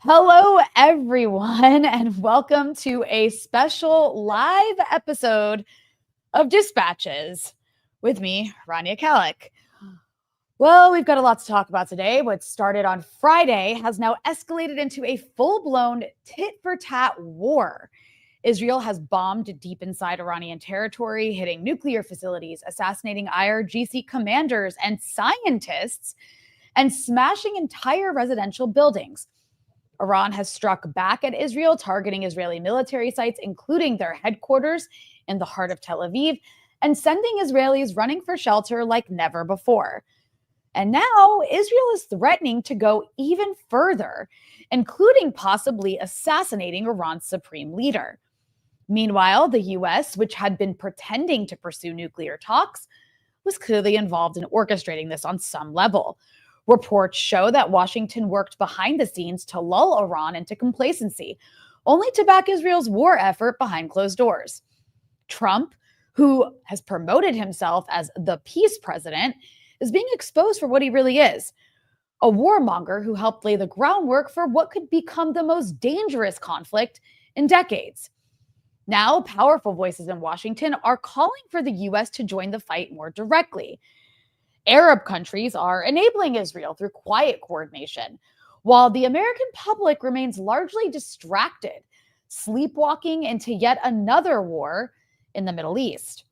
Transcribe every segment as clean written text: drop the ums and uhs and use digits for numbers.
Hello, everyone, and welcome to a special live episode of Dispatches with me, Rania Khalek. Well, we've got a lot to talk about today. What started on Friday has now escalated into a full-blown tit-for-tat war. Israel has bombed deep inside Iranian territory, hitting nuclear facilities, assassinating IRGC commanders and scientists, and smashing entire residential buildings. Iran has struck back at Israel, targeting Israeli military sites, including their headquarters in the heart of Tel Aviv, and sending Israelis running for shelter like never before. And now Israel is threatening to go even further, including possibly assassinating Iran's supreme leader. Meanwhile, the US, which had been pretending to pursue nuclear talks, was clearly involved in orchestrating this on some level. Reports show that Washington worked behind the scenes to lull Iran into complacency, only to back Israel's war effort behind closed doors. Trump, who has promoted himself as the peace president, is being exposed for what he really is: a warmonger who helped lay the groundwork for what could become the most dangerous conflict in decades. Now, powerful voices in Washington are calling for the US to join the fight more directly. Arab countries are enabling Israel through quiet coordination, while the American public remains largely distracted, sleepwalking into yet another war in the Middle East.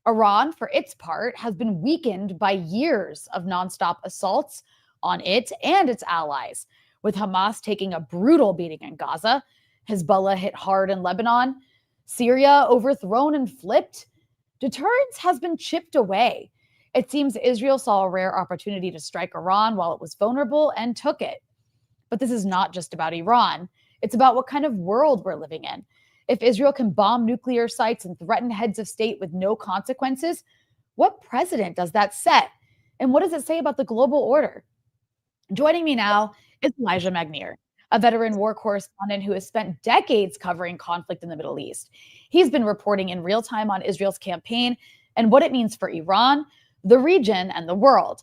Iran, for its part, has been weakened by years of nonstop assaults on it and its allies, with Hamas taking a brutal beating in Gaza, Hezbollah hit hard in Lebanon, Syria overthrown and flipped. Deterrence has been chipped away. It seems Israel saw a rare opportunity to strike Iran while it was vulnerable and took it. But this is not just about Iran. It's about what kind of world we're living in. If Israel can bomb nuclear sites and threaten heads of state with no consequences, what precedent does that set? And what does it say about the global order? Joining me now is Elijah Magnier, a veteran war correspondent who has spent decades covering conflict in the Middle East. He's been reporting in real time on Israel's campaign and what it means for Iran, the region, and the world.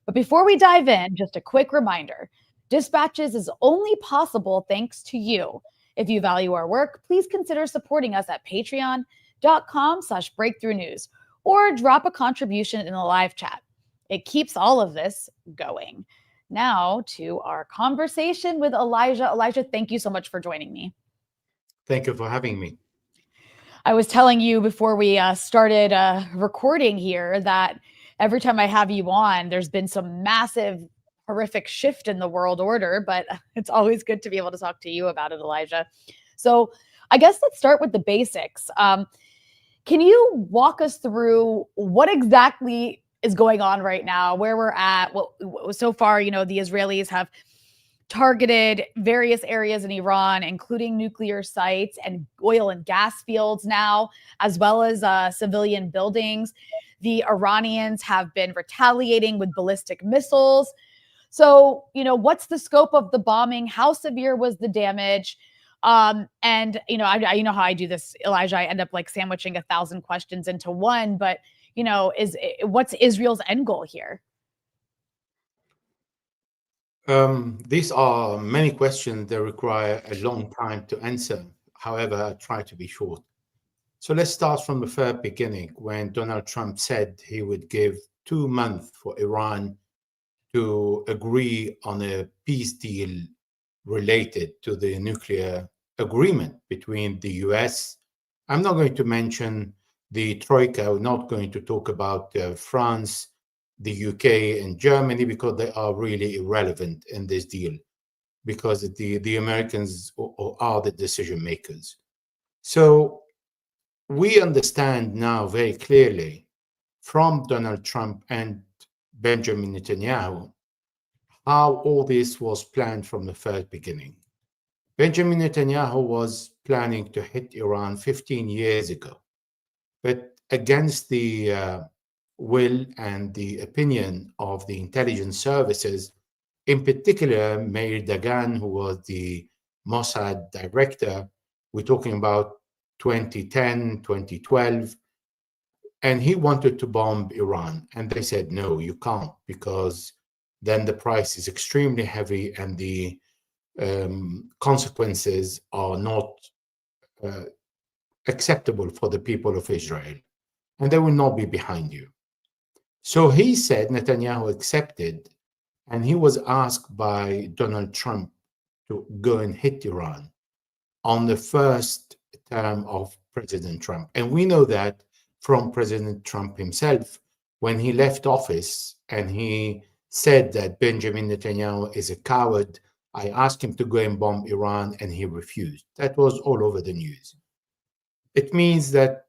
But before we dive in, just a quick reminder: Dispatches is only possible thanks to you. If you value our work, please consider supporting us at patreon.com/breakthrough news or drop a contribution in the live chat. It keeps all of this going. Now to our conversation with Elijah. Elijah, thank you so much for joining me. Thank you for having me. I was telling you before we started recording here that every time I have you on, there's been some massive, horrific shift in the world order, but it's always good to be able to talk to you about it, Elijah. So I guess let's start with the basics. Can you walk us through what exactly is going on right now, where we're at? Well, so far, the Israelis have targeted various areas in Iran, including nuclear sites and oil and gas fields now, as well as civilian buildings. The Iranians have been retaliating with ballistic missiles. So, what's the scope of the bombing? How severe was the damage? And you know how I do this, Elijah. I end up like sandwiching 1,000 questions into one. But what's Israel's end goal here? These are many questions that require a long time to answer. However, I try to be short. So let's start from the very beginning, when Donald Trump said he would give 2 months for Iran to agree on a peace deal related to the nuclear agreement between the US. I'm not going to mention the Troika. I'm not going to talk about France, the UK, and Germany, because they are really irrelevant in this deal, because the Americans are the decision makers. So we understand now very clearly from Donald Trump and Benjamin Netanyahu how all this was planned from the first beginning. Benjamin Netanyahu was planning to hit Iran 15 years ago, but against the will and the opinion of the intelligence services, in particular Meir Dagan, who was the Mossad director. We're talking about 2010, 2012, and he wanted to bomb Iran. And they said, no, you can't, because then the price is extremely heavy and the consequences are not uh, acceptable for the people of Israel, and they will not be behind you. So he said, Netanyahu accepted, and he was asked by Donald Trump to go and hit Iran on the first term of President Trump. And we know that from President Trump himself, when he left office and he said that Benjamin Netanyahu is a coward, I asked him to go and bomb Iran, and he refused. That was all over the news. It means that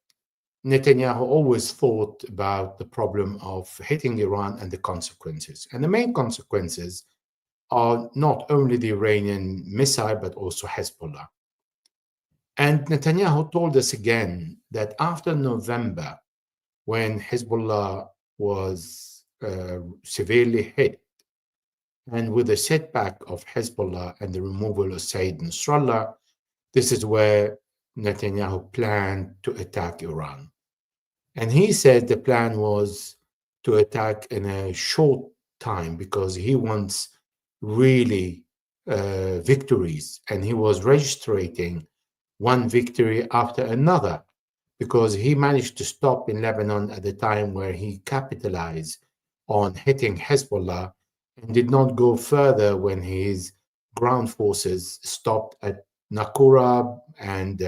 Netanyahu always thought about the problem of hitting Iran and the consequences. And the main consequences are not only the Iranian missile, but also Hezbollah. And Netanyahu told us again that after November, when Hezbollah was severely hit, and with the setback of Hezbollah and the removal of Sayyid Nasrallah, this is where Netanyahu planned to attack Iran. And he said the plan was to attack in a short time because he wants really victories. And he was registering one victory after another because he managed to stop in Lebanon at the time where he capitalized on hitting Hezbollah and did not go further when his ground forces stopped at Nakura and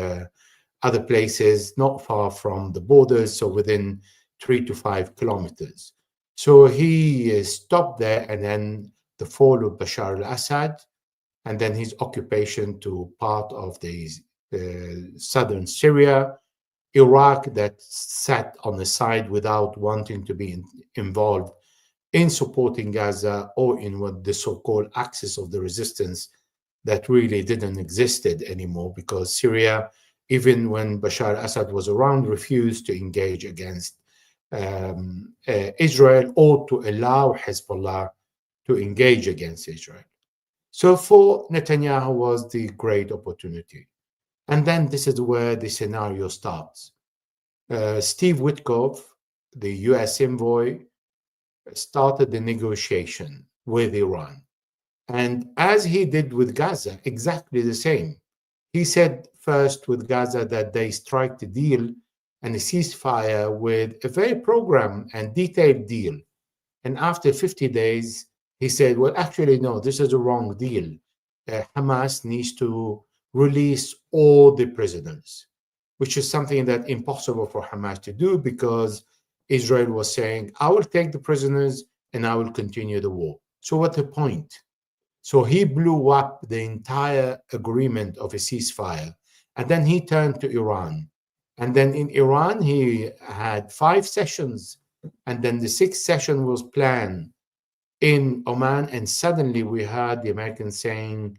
other places not far from the borders, so within 3 to 5 kilometers. So he stopped there, and then the fall of Bashar al-Assad, and then his occupation to part of the southern Syria, Iraq that sat on the side without wanting to be involved in supporting Gaza or in what the so-called axis of the resistance that really didn't existed anymore, because Syria, even when Bashar al-Assad was around, refused to engage against Israel or to allow Hezbollah to engage against Israel. So for Netanyahu was the great opportunity. And then this is where the scenario starts. Steve Witkoff, the US envoy, started the negotiation with Iran. And as he did with Gaza, exactly the same. He said first with Gaza that they strike the deal and a ceasefire with a very programmed and detailed deal. And after 50 days, he said, well, actually, no, this is a wrong deal. Hamas needs to release all the prisoners, which is something that impossible for Hamas to do because Israel was saying, I will take the prisoners and I will continue the war. So what's the point? So he blew up the entire agreement of a ceasefire. And then he turned to Iran. And then in Iran, he had 5 sessions. And then the 6th session was planned in Oman. And suddenly we heard the Americans saying,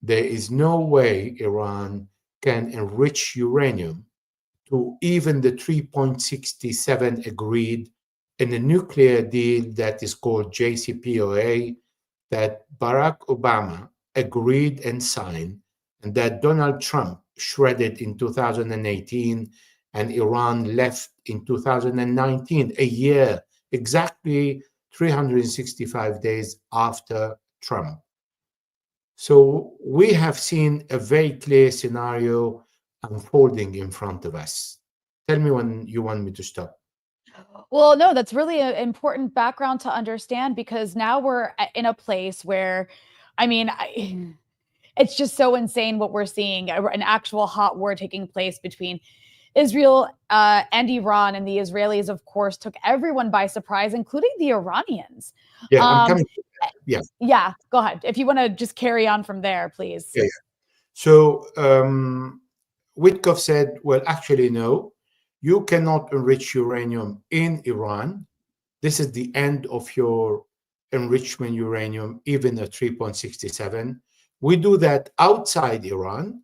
there is no way Iran can enrich uranium to even the 3.67 agreed in a nuclear deal that is called JCPOA, that Barack Obama agreed and signed, and that Donald Trump shredded in 2018, and Iran left in 2019, a year, exactly 365 days after Trump. So we have seen a very clear scenario unfolding in front of us. Tell me when you want me to stop. Well, no, that's really an important background to understand, because now we're in a place where, I mean, it's just so insane what we're seeing, an actual hot war taking place between Israel and Iran. And the Israelis, of course, took everyone by surprise, including the Iranians. Yeah, I'm coming. Yeah. Yeah, go ahead. If you want to just carry on from there, please. Yeah. So Witkoff said, well, actually, no, you cannot enrich uranium in Iran. This is the end of your enrichment uranium, even at 3.67. We do that outside Iran,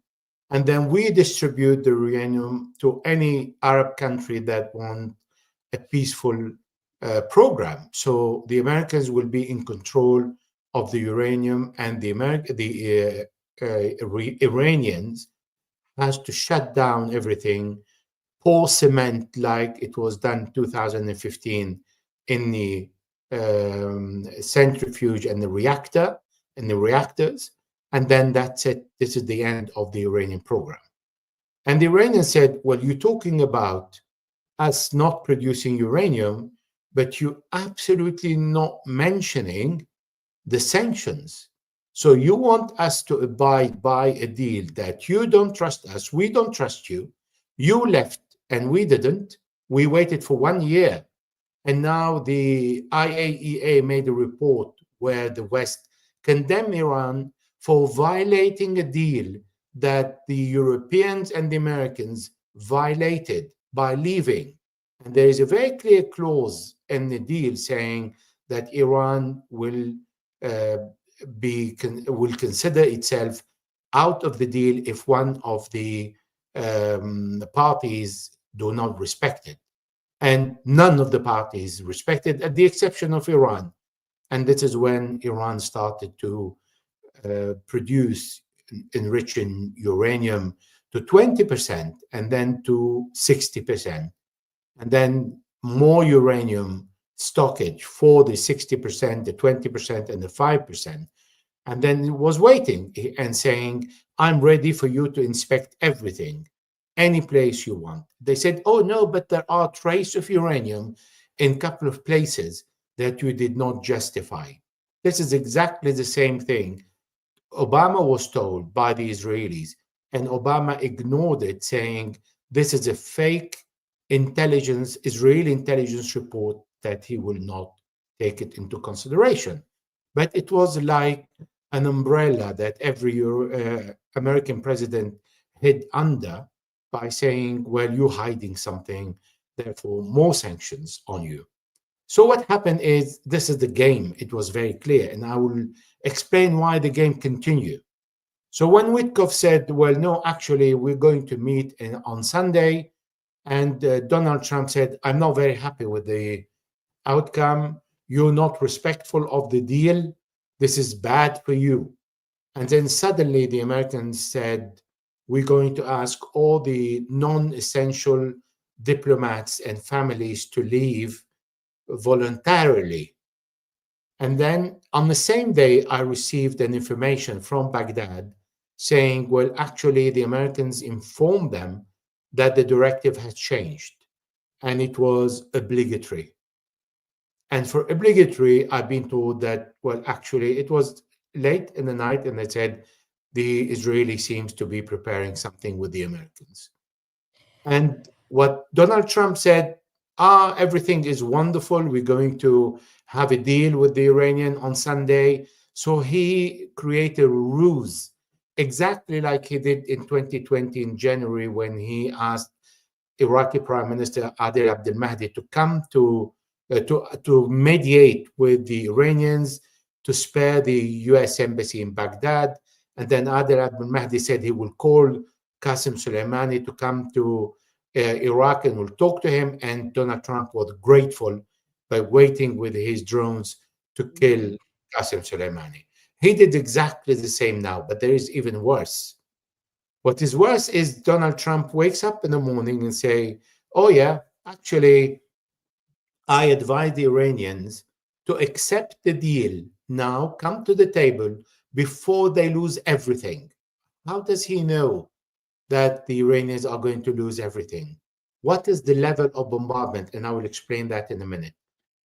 and then we distribute the uranium to any Arab country that want a peaceful program. So the Americans will be in control of the uranium, and the Iranians has to shut down everything, pour cement like it was done 2015 in the centrifuge and the reactors, And then that's it. This is the end of the Iranian program. And the Iranians said, well, you're talking about us not producing uranium, but you absolutely not mentioning the sanctions. So you want us to abide by a deal that you don't trust us, we don't trust you. You left and we didn't. We waited for 1 year. And now the IAEA made a report where the West condemned Iran for violating a deal that the Europeans and the Americans violated by leaving. And there is a very clear clause in the deal saying that Iran uh, will consider itself out of the deal if one of the parties do not respect it. And none of the parties respected, at the exception of Iran. And this is when Iran started to produce enriching uranium to 20% and then to 60%. And then more uranium stockage for the 60%, the 20%, and the 5%. And then it was waiting and saying, I'm ready for you to inspect everything, any place you want. They said, oh, no, but there are traces of uranium in a couple of places that you did not justify. This is exactly the same thing Obama was told by the Israelis, and Obama ignored it, saying this is a fake Israeli intelligence report that he will not take it into consideration. But it was like an umbrella that every American president hid under by saying, well, you're hiding something, therefore more sanctions on you. So what happened is this is the game. It was very clear, and I will explain why the game continued. So when Witkoff said, well, no, actually, we're going to meet on Sunday, and Donald Trump said, I'm not very happy with the outcome. You're not respectful of the deal. This is bad for you. And then suddenly the Americans said, we're going to ask all the non-essential diplomats and families to leave voluntarily. And then on the same day, I received an information from Baghdad saying, well, actually, the Americans informed them that the directive has changed and it was obligatory. And for obligatory, I've been told that, well, actually, it was late in the night and they said the Israeli seems to be preparing something with the Americans. And what Donald Trump said, everything is wonderful. We're going to have a deal with the Iranian on Sunday. So he created a ruse, exactly like he did in 2020 in January when he asked Iraqi Prime Minister Adel Abdel Mahdi to come to mediate with the Iranians to spare the U.S. embassy in Baghdad. And then Adel Abdel Mahdi said he will call Qasem Soleimani to come to Iraq and will talk to him. And Donald Trump was grateful by waiting with his drones to kill Qasem Soleimani. He did exactly the same now, but there is even worse. What is worse is Donald Trump wakes up in the morning and say, oh yeah, actually, I advise the Iranians to accept the deal now, come to the table before they lose everything. How does he know that the Iranians are going to lose everything? What is the level of bombardment? And I will explain that in a minute.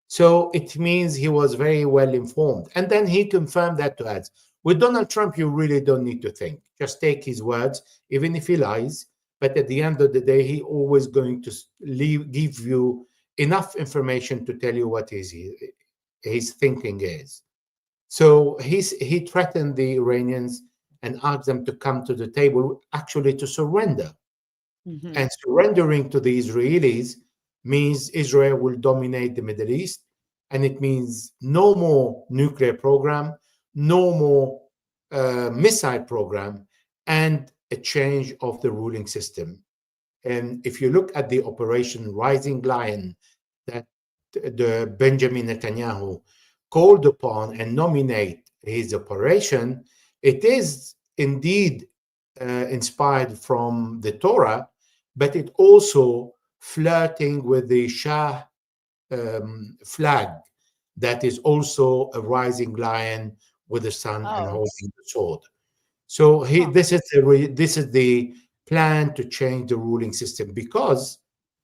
So it means he was very well informed. And then he confirmed that to us. With Donald Trump, you really don't need to think. Just take his words, even if he lies. But at the end of the day, he always going to give you enough information to tell you what his thinking is. So he threatened the Iranians and asked them to come to the table, actually to surrender. Mm-hmm. And surrendering to the Israelis means Israel will dominate the Middle East, and it means no more nuclear program, no more missile program, and a change of the ruling system. And if you look at the Operation Rising Lion that the Benjamin Netanyahu called upon and nominate his operation, it is indeed inspired from the Torah, but it also flirting with the Shah flag that is also a rising lion with the sun and holding the sword. So Huh. this is the plan to change the ruling system, because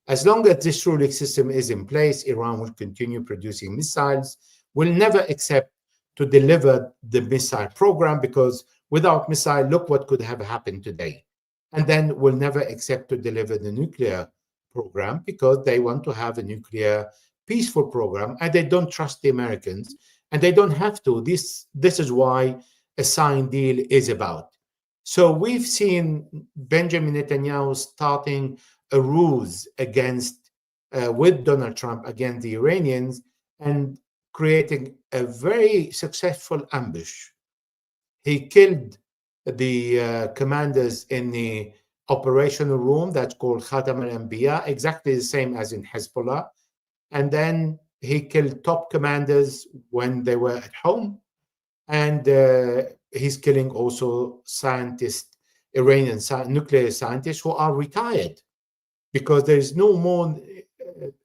as long as this ruling system is in place, Iran will continue producing missiles, will never accept to deliver the missile program, because without missile, look what could have happened today. And then will never accept to deliver the nuclear program, because they want to have a nuclear peaceful program, and they don't trust the Americans, and they don't have to. This is why a signed deal is about. So we've seen Benjamin Netanyahu starting a ruse against with Donald Trump against the Iranians, and creating a very successful ambush. He killed the commanders in the operational room that's called Khatam al-Anbiya, exactly the same as in Hezbollah. And then he killed top commanders when they were at home. And he's killing also scientists, Iranian nuclear scientists who are retired, because there is no more.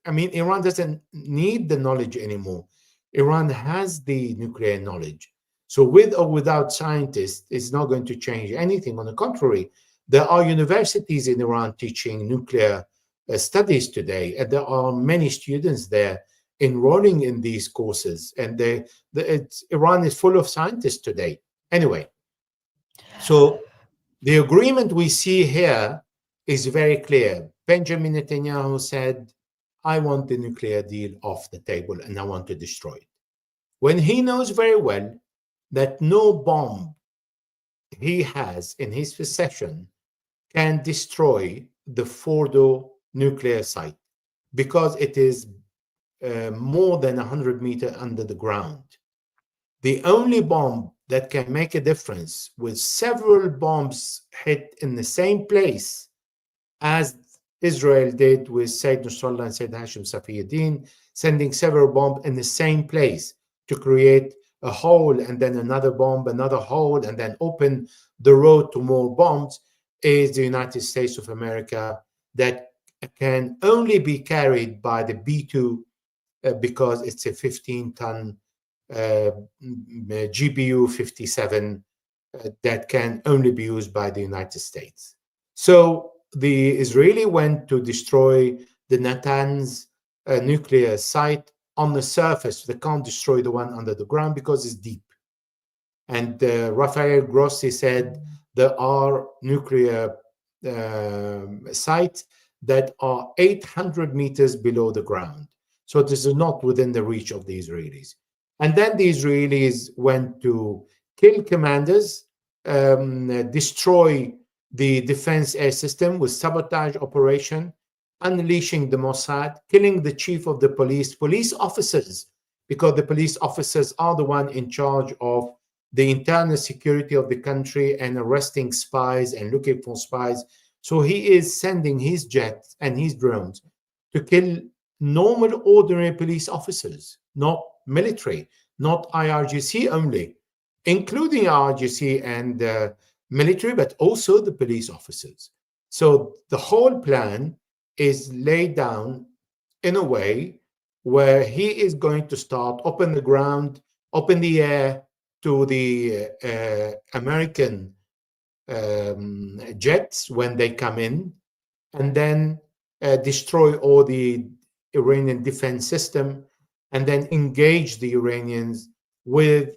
I mean, Iran doesn't need the knowledge anymore. Iran has the nuclear knowledge. So, with or without scientists, it's not going to change anything. On the contrary, there are universities in Iran teaching nuclear studies today, and there are many students there enrolling in these courses. And Iran is full of scientists today. Anyway, so the agreement we see here is very clear. Benjamin Netanyahu said, I want the nuclear deal off the table and I want to destroy it. When he knows very well that no bomb he has in his possession can destroy the Fordo nuclear site, because it is more than 100 meters under the ground. The only bomb that can make a difference, with several bombs hit in the same place, as Israel did with Sayyid Nasrallah and Sayyid Hashim Safieddin, sending several bombs in the same place to create a hole, and then another bomb, another hole, and then open the road to more bombs, is the United States of America, that can only be carried by the B-2 because it's a 15-ton GBU 57 that can only be used by the United States. So the Israeli went to destroy the Natanz nuclear site on the surface. They can't destroy the one under the ground because it's deep. And Rafael Grossi said there are nuclear sites that are 800 meters below the ground. So this is not within the reach of the Israelis. And then the Israelis went to kill commanders, destroy the defense air system with sabotage operation, unleashing the Mossad, killing the chief of the police officers, because the police officers are the one in charge of the internal security of the country and arresting spies and looking for spies. So he is sending his jets and his drones to kill normal, ordinary police officers, not military, not IRGC only, including IRGC and military, but also the police officers. So the whole plan is laid down in a way where he is going to start open the ground, open the air to the American jets when they come in, and then destroy all the Iranian defense system, and then engage the Iranians with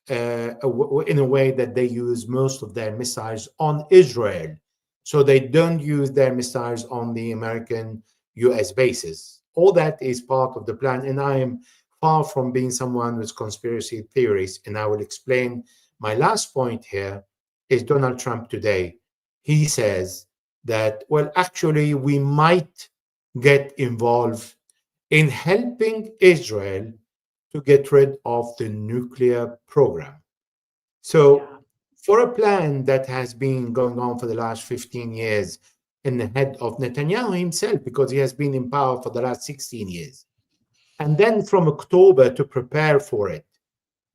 in a way that they use most of their missiles on Israel. So they don't use their missiles on the American US bases. All that is part of the plan. And I am far from being someone with conspiracy theories. And I will explain my last point here is Donald Trump today. He says that, well, actually, we might get involved in helping Israel to get rid of the nuclear program. So, for a plan that has been going on for the last 15 years in the head of Netanyahu himself, because he has been in power for the last 16 years, and then from October to prepare for it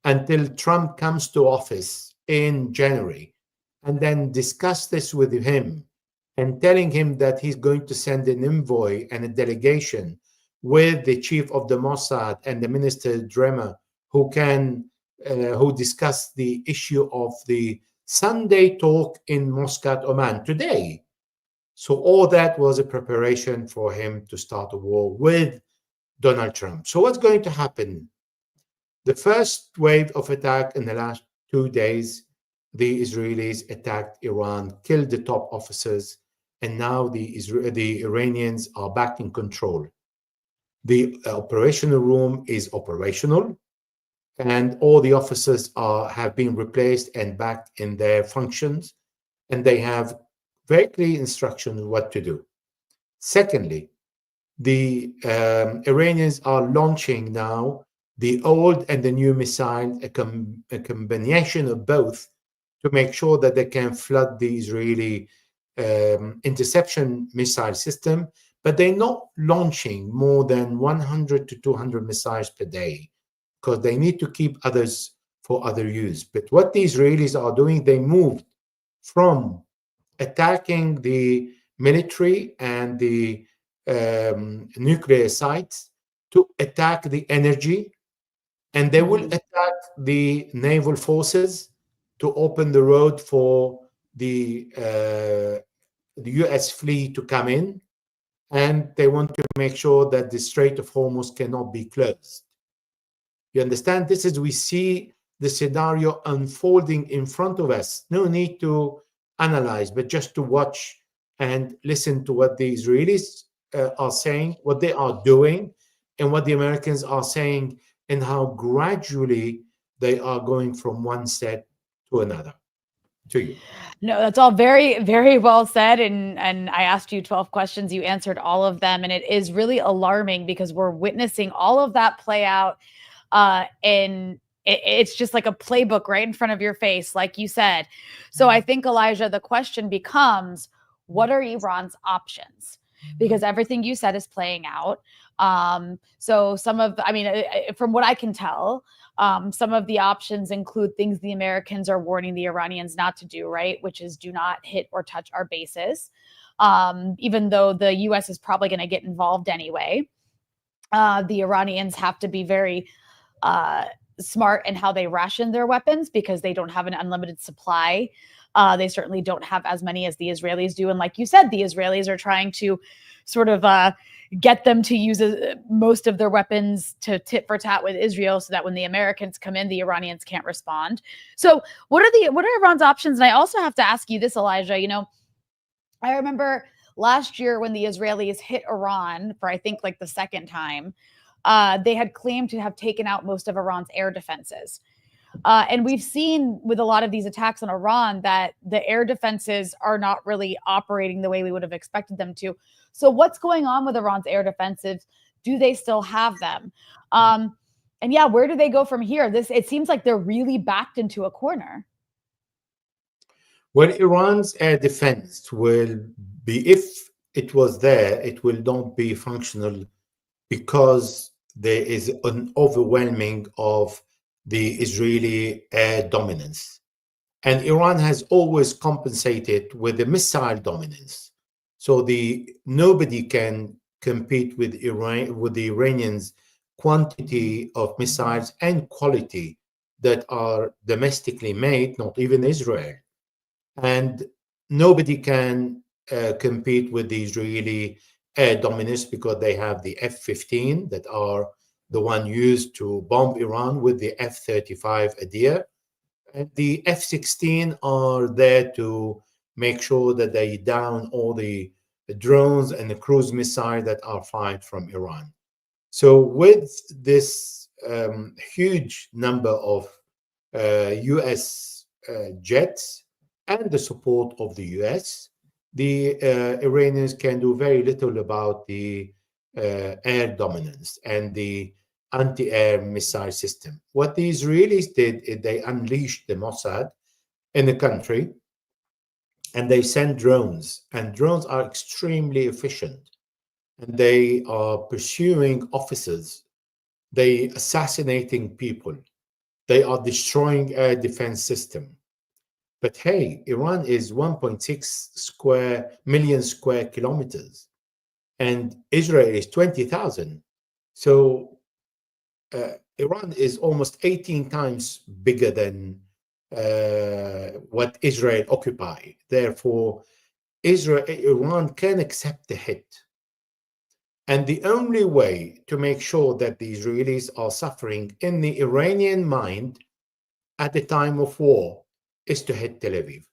until Trump comes to office in January, and then discuss this with him and telling him that he's going to send an envoy and a delegation with the chief of the Mossad and the minister Dremer, who discuss the issue of the Sunday talk in Muscat, Oman today. So all that was a preparation for him to start a war with Donald Trump. So what's going to happen? The first wave of attack in the last 2 days, the Israelis attacked Iran, killed the top officers, and now the Iranians are back in control. The operational room is operational, and all the officers have been replaced and back in their functions, and they have very clear instructions what to do. Secondly, the Iranians are launching now the old and the new missile, a combination of both, to make sure that they can flood the Israeli interception missile system. But they're not launching more than 100 to 200 missiles per day because they need to keep others for other use. But what the Israelis are doing, they moved from attacking the military and the nuclear sites to attack the energy, and they will attack the naval forces to open the road for the US fleet to come in, and they want to make sure that the Strait of Hormuz cannot be closed. You understand? This is, we see the scenario unfolding in front of us. No need to analyze, but just to watch and listen to what the Israelis are saying, what they are doing, and what the Americans are saying, and how gradually they are going from one step to another. To you. No, that's all very, very well said. And I asked you 12 questions. You answered all of them. And it is really alarming because we're witnessing all of that play out. And it's just like a playbook right in front of your face, like you said. So I think, Elijah, the question becomes, what are Iran's options? Because everything you said is playing out. So from what I can tell, some of the options include things the Americans are warning the Iranians not to do, right? Which is do not hit or touch our bases, even though the U.S. is probably going to get involved anyway. The Iranians have to be very smart in how they ration their weapons because they don't have an unlimited supply. They certainly don't have as many as the Israelis do. And like you said, the Israelis are trying to sort of get them to use most of their weapons to tit for tat with Israel so that when the Americans come in, the Iranians can't respond. So what are Iran's options? And I also have to ask you this, Elijah, I remember last year when the Israelis hit Iran for, I think, like the second time, they had claimed to have taken out most of Iran's air defenses. And we've seen with a lot of these attacks on Iran that the air defenses are not really operating the way we would have expected them to. So what's going on with Iran's air defenses? Do they still have them? And yeah, where do they go from here? It seems like they're really backed into a corner. Well, Iran's air defense will be, if it was there, it will not be functional because there is an overwhelming of the Israeli air dominance. And Iran has always compensated with the missile dominance. So nobody can compete with the Iranians' quantity of missiles and quality that are domestically made, not even Israel. And nobody can compete with the Israeli air dominance because they have the F-15 that are the one used to bomb Iran with the F-35 Adir. And the F-16 are there to make sure that they down all the drones and the cruise missiles that are fired from Iran. So with this huge number of US jets and the support of the US, the Iranians can do very little about the air dominance and the anti-air missile system. What the Israelis did is they unleashed the Mossad in the country, and they sent drones, and drones are extremely efficient, and they are pursuing officers, they assassinating people, they are destroying air defense system. But hey, Iran is 1.6 million square kilometers, and Israel is 20,000. So Iran is almost 18 times bigger than what Israel occupy. Therefore, Iran can accept the hit. And the only way to make sure that the Israelis are suffering in the Iranian mind at the time of war is to hit Tel Aviv.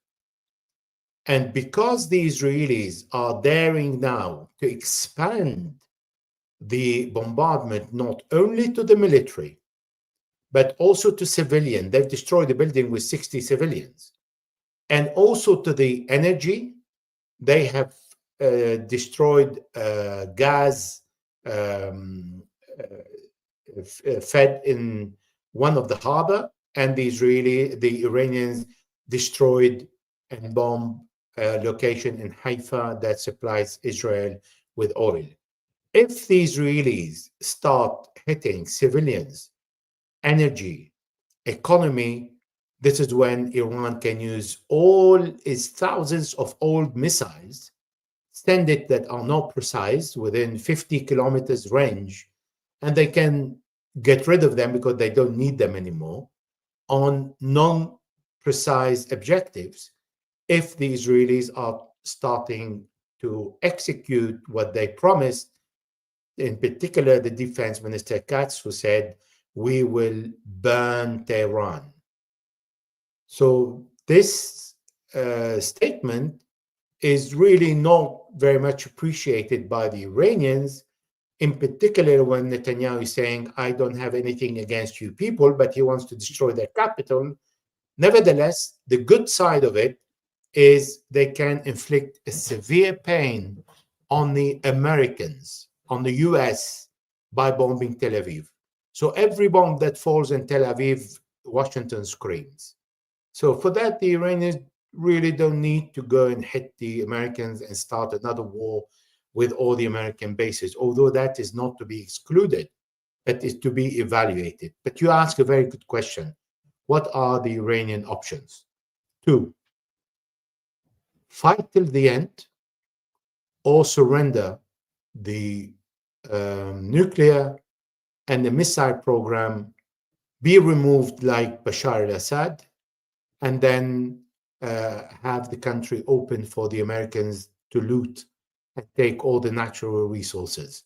And because the Israelis are daring now to expand the bombardment not only to the military, but also to civilian, they've destroyed the building with 60 civilians, and also to the energy, they have destroyed gas fed in one of the harbor, and the Iranians destroyed and bombed a location in Haifa that supplies Israel with oil. If the Israelis start hitting civilians, energy, economy, this is when Iran can use all its thousands of old missiles, send it that are not precise within 50 kilometers range, and they can get rid of them because they don't need them anymore on non-precise objectives if the Israelis are starting to execute what they promised, in particular the Defense Minister Katz, who said, we will burn Tehran. So this statement is really not very much appreciated by the Iranians, in particular when Netanyahu is saying, I don't have anything against you people, but he wants to destroy their capital. Nevertheless, the good side of it is they can inflict a severe pain on the Americans, on the US, by bombing Tel Aviv. So every bomb that falls in Tel Aviv, Washington screams. So for that, the Iranians really don't need to go and hit the Americans and start another war with all the American bases, although that is not to be excluded, but is to be evaluated. But you ask a very good question. What are the Iranian options? Two, fight till the end or surrender the nuclear and the missile program, be removed like Bashar al-Assad, and then have the country open for the Americans to loot and take all the natural resources.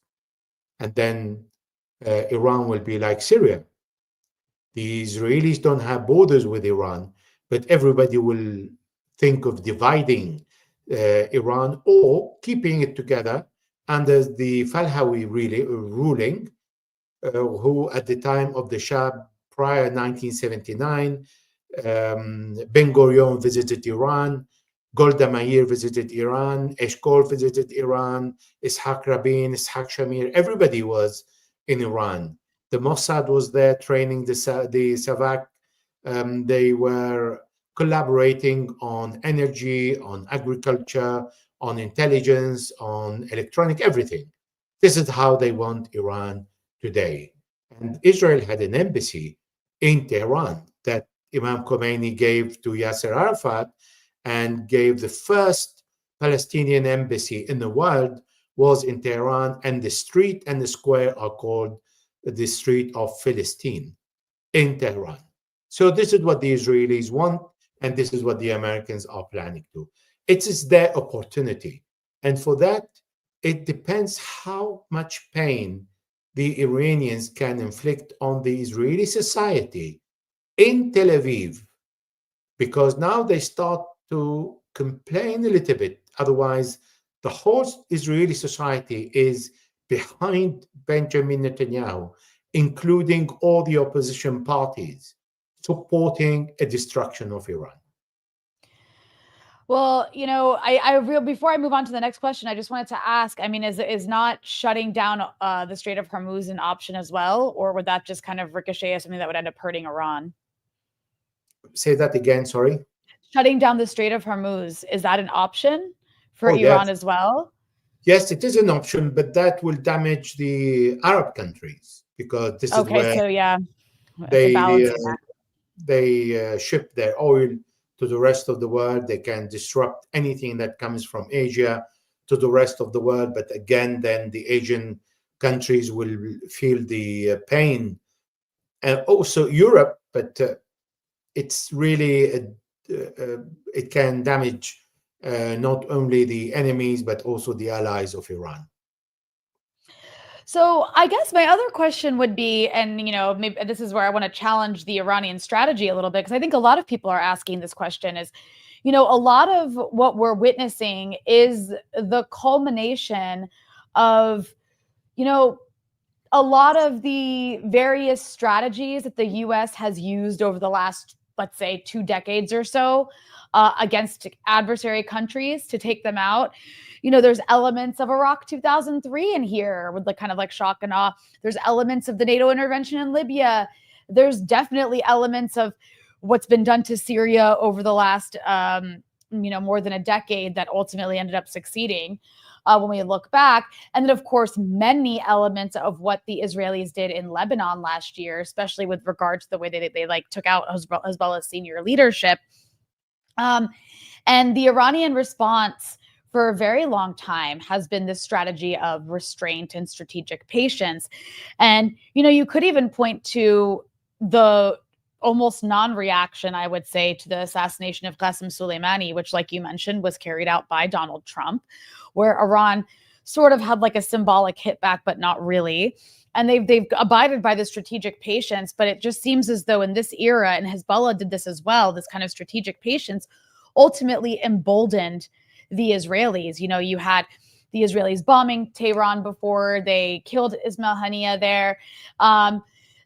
And then Iran will be like Syria. The Israelis don't have borders with Iran, but everybody will think of dividing Iran or keeping it together under the Falhawi ruling, who at the time of the Shah prior 1979, Ben Gurion visited Iran, Golda Meir visited Iran, Eshkol visited Iran, Ishaq Rabin, Ishaq Shamir, everybody was in Iran. The Mossad was there training the Savak. They were collaborating on energy, on agriculture, on intelligence, on electronic, everything. This is how they want Iran today. And Israel had an embassy in Tehran that Imam Khomeini gave to Yasser Arafat, and gave the first Palestinian embassy in the world was in Tehran, and the street and the square are called the Street of Philistine in Tehran. So this is what the Israelis want, and this is what the Americans are planning to. It is their opportunity. And for that, it depends how much pain the Iranians can inflict on the Israeli society in Tel Aviv, because now they start to complain a little bit. Otherwise, the whole Israeli society is behind Benjamin Netanyahu, including all the opposition parties, supporting a destruction of Iran. Well, before I move on to the next question, I just wanted to ask, I mean, is not shutting down the Strait of Hormuz an option as well? Or would that just kind of ricochet as something that would end up hurting Iran? Say that again, sorry. Shutting down the Strait of Hormuz, is that an option for Iran as well? Yes, it is an option, but that will damage the Arab countries, because this is where they ship their oil to the rest of the world. They can disrupt anything that comes from Asia to the rest of the world. But again, then the Asian countries will feel the pain, and also Europe. But it's really it can damage not only the enemies but also the allies of Iran. So I guess my other question would be, and maybe this is where I want to challenge the Iranian strategy a little bit, because I think a lot of people are asking this question is, a lot of what we're witnessing is the culmination of, you know, a lot of the various strategies that the US has used over the last, let's say, 2 decades or so against adversary countries to take them out. There's elements of Iraq 2003 in here with kind of like shock and awe. There's elements of the NATO intervention in Libya. There's definitely elements of what's been done to Syria over the last, more than a decade that ultimately ended up succeeding. When we look back. And then, of course, many elements of what the Israelis did in Lebanon last year, especially with regard to the way they like took out Hezbollah's senior leadership. And the Iranian response for a very long time has been this strategy of restraint and strategic patience. And, you could even point to the almost non-reaction, I would say, to the assassination of Qasem Soleimani, which, like you mentioned, was carried out by Donald Trump, where Iran sort of had like a symbolic hit back, but not really. And they've abided by the strategic patience, but it just seems as though in this era, and Hezbollah did this as well, this kind of strategic patience ultimately emboldened the Israelis. You had the Israelis bombing Tehran before they killed Ismail Haniyeh there.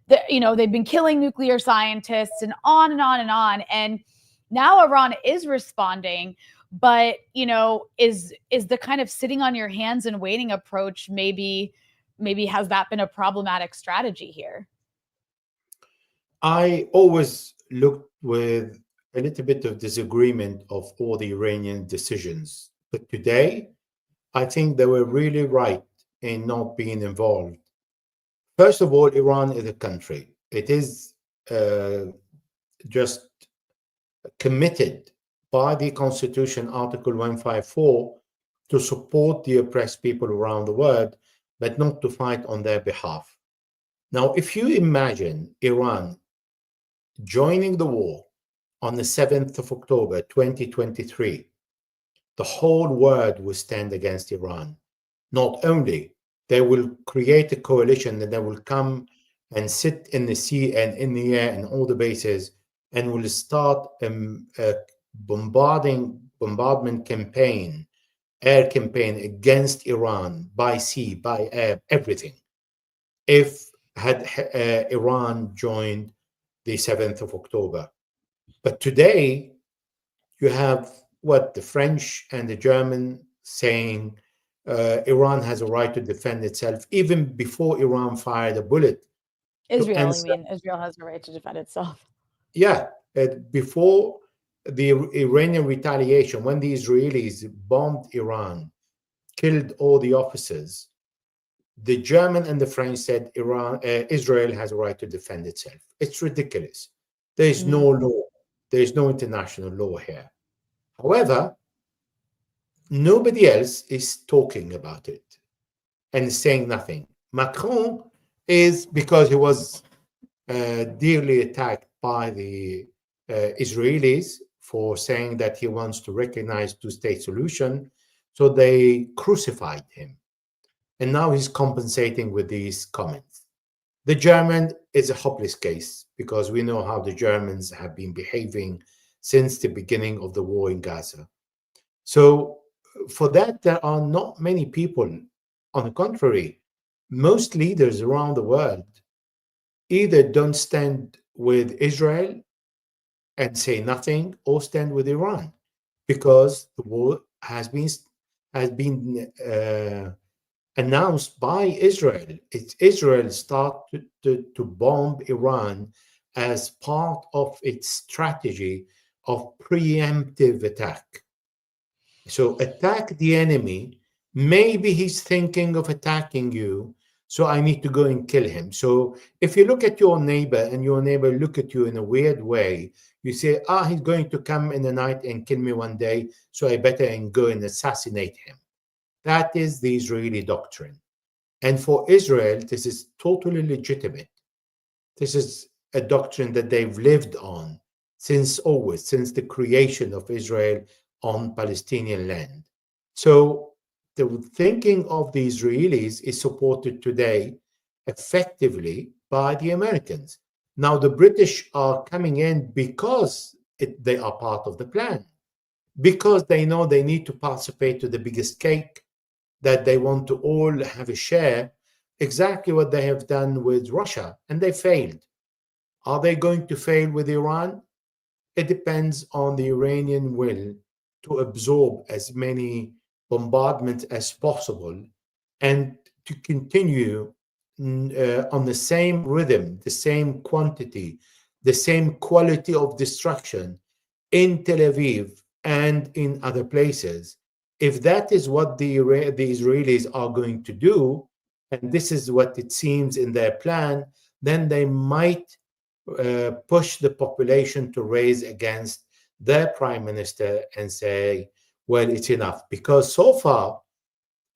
They've been killing nuclear scientists and on and on and on. And now Iran is responding, but, is the kind of sitting on your hands and waiting approach, maybe has that been a problematic strategy here? I always looked with a little bit of disagreement of all the Iranian decisions. But today, I think they were really right in not being involved. First of all, Iran is a country. It is just committed by the Constitution, Article 154, to support the oppressed people around the world, but not to fight on their behalf. Now, if you imagine Iran joining the war on the 7th of October, 2023, the whole world will stand against Iran. Not only they will create a coalition that they will come and sit in the sea and in the air and all the bases and will start a bombardment campaign, air campaign against Iran by sea, by air, everything. If had Iran joined the 7th of October. But today you have what the French and the German saying Iran has a right to defend itself even before Iran fired a bullet. Israel has a right to defend itself. Yeah, before the Iranian retaliation, when the Israelis bombed Iran, killed all the officers, the German and the French said Israel has a right to defend itself. It's ridiculous. There is no law. There is no international law here. However, nobody else is talking about it and saying nothing. Macron is, because he was dearly attacked by the Israelis for saying that he wants to recognize two-state solution, so they crucified him. And now he's compensating with these comments. The German is a hopeless case because we know how the Germans have been behaving since the beginning of the war in Gaza. So for that, there are not many people. On the contrary, most leaders around the world either don't stand with Israel and say nothing or stand with Iran because the war has been announced by Israel. It's Israel started to bomb Iran as part of its strategy of preemptive attack. So attack the enemy. Maybe he's thinking of attacking you, so I need to go and kill him. So if you look at your neighbor and your neighbor look at you in a weird way, you say, he's going to come in the night and kill me one day, so I better go and assassinate him. That is the Israeli doctrine. And for Israel, this is totally legitimate. This is a doctrine that they've lived on. since always, since the creation of Israel on Palestinian land. So the thinking of the Israelis is supported today effectively by the Americans. Now, the British are coming in because they are part of the plan, because they know they need to participate to the biggest cake, that they want to all have a share, exactly what they have done with Russia, and they failed. Are they going to fail with Iran? It depends on the Iranian will to absorb as many bombardments as possible and to continue on the same rhythm, the same quantity, the same quality of destruction in Tel Aviv and in other places. If that is what the Israelis are going to do, and this is what it seems in their plan, then they might push the population to raise against their prime minister and say, well, it's enough. Because so far,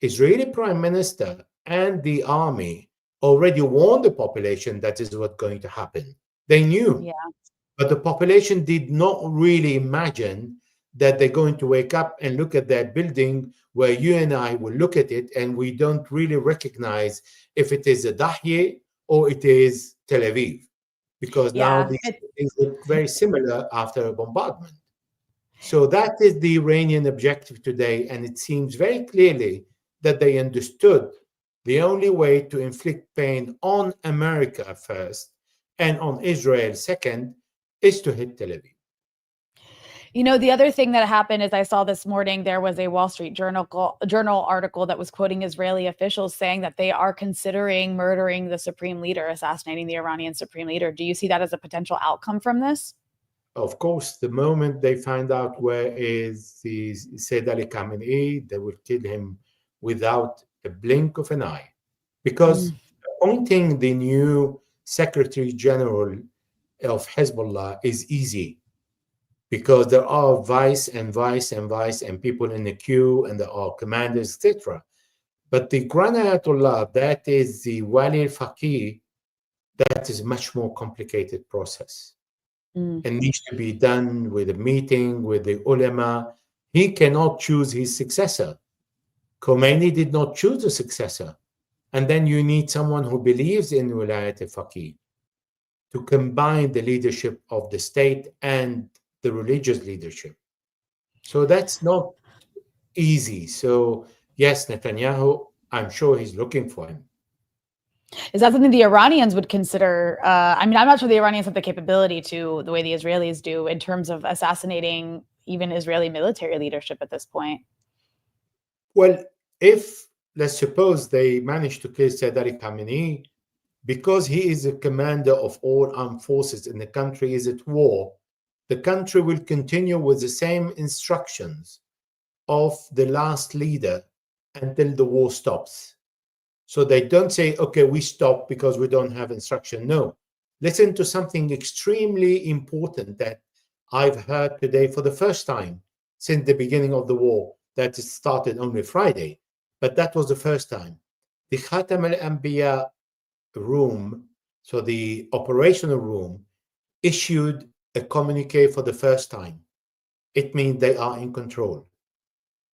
Israeli prime minister and the army already warned the population that is what's going to happen. They knew, Yeah. but the population did not really imagine that they're going to wake up and look at that building where you and I will look at it and we don't really recognize if it is a Dahye or it is Tel Aviv, because now Yeah. these things look very similar after a bombardment. So that is the Iranian objective today, and it seems very clearly that they understood the only way to inflict pain on America first and on Israel second is to hit Tel Aviv. You know, the other thing that happened is I saw this morning there was a Wall Street Journal article that was quoting Israeli officials saying that they are considering murdering the supreme leader, assassinating the Iranian supreme leader. Do you see that as a potential outcome from this? Of course, the moment they find out where is the Sayyid Ali Khamenei, they will kill him without a blink of an eye. Because appointing the new Secretary General of Hezbollah is easy, because there are vice and vice and vice and people in the queue and there are commanders, etc. But the Grand Ayatollah, that is the Wali al-Faqih, that is much more complicated process and needs to be done with a meeting with the ulama. He cannot choose his successor. Khomeini did not choose a successor. And then you need someone who believes in Wilayat al-Faqih to combine the leadership of the state and the religious leadership. So that's not easy. So yes, Netanyahu, I'm sure he's looking for him. Is that something the Iranians would consider? I mean, I'm not sure the Iranians have the capability to, the way the Israelis do, in terms of assassinating even Israeli military leadership at this point. Well, if, let's suppose, they manage to kill Sayyid Ali Khamenei, because he is a commander of all armed forces and the country is at war, the country will continue with the same instructions of the last leader until the war stops. So they don't say, okay, we stop because we don't have instruction. No, listen to something extremely important that I've heard today for the first time since the beginning of the war, that it started only Friday, but that was the first time. The Khatam al-Anbiya room, so the operational room, issued a communique for the first time. It means they are in control.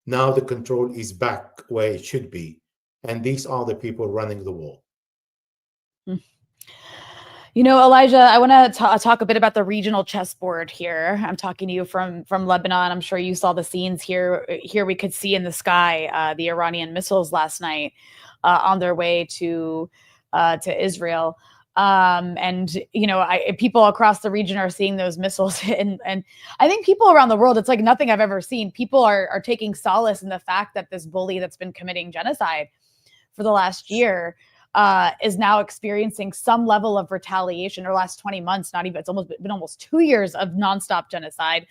Now the control is back where it should be. And these are the people running the war. You know, Elijah, I want to talk a bit about the regional chessboard here. I'm talking to you from Lebanon. I'm sure you saw the scenes here. Here we could see in the sky the Iranian missiles last night on their way to Israel. And you know, people across the region are seeing those missiles, and I think people around the world, it's like nothing I've ever seen. People are taking solace in the fact that this bully that's been committing genocide for the last year is now experiencing some level of retaliation, or last 20 months, not even, it's been almost 2 years of nonstop genocide.